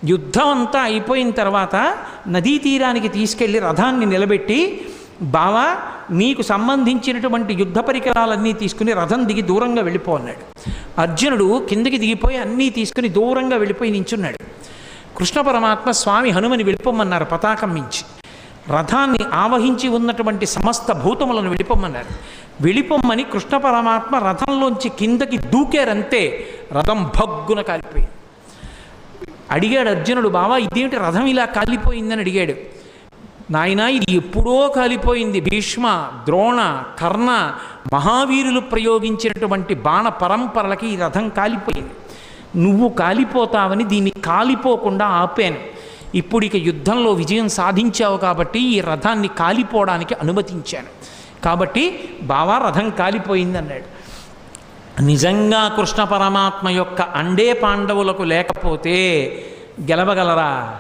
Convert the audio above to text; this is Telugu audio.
యుద్ధం అంతా అయిపోయిన తర్వాత నదీ తీరానికి తీసుకెళ్లి రథాన్ని నిలబెట్టి, బావా నీకు సంబంధించినటువంటి యుద్ధ పరికరాలన్నీ తీసుకుని రథం దిగి దూరంగా వెళ్ళిపో అన్నాడు. అర్జునుడు కిందకి దిగిపోయి అన్నీ తీసుకుని దూరంగా వెళ్ళిపోయి నించున్నాడు. కృష్ణ పరమాత్మ స్వామి హనుమని వెళ్ళిపోమన్నారు పతాకం మించి. రథాన్ని ఆవహించి ఉన్నటువంటి సమస్త భూతములను వెళ్ళిపోమన్నారు. వెళ్ళిపోమ్మని కృష్ణ పరమాత్మ రథంలోంచి కిందకి దూకారంతే రథం భగ్గున కాలిపోయింది. అడిగాడు అర్జునుడు, బావా ఇదేమిటి రథం ఇలా కాలిపోయిందని అడిగాడు. నాయనా ఇది ఎప్పుడో కాలిపోయింది. భీష్మ, ద్రోణ, కర్ణ మహావీరులు ప్రయోగించినటువంటి బాణ పరంపరలకి ఈ రథం కాలిపోయింది. నువ్వు కాలిపోతావని దీన్ని కాలిపోకుండా ఆపాను. ఇప్పుడు ఇక యుద్ధంలో విజయం సాధించావు కాబట్టి ఈ రథాన్ని కాలిపోవడానికి అనుమతించాను. కాబట్టి బావా రథం కాలిపోయింది అన్నాడు. నిజంగా కృష్ణ పరమాత్మ యొక్క అండే పాండవులకు లేకపోతే గెలవగలరా?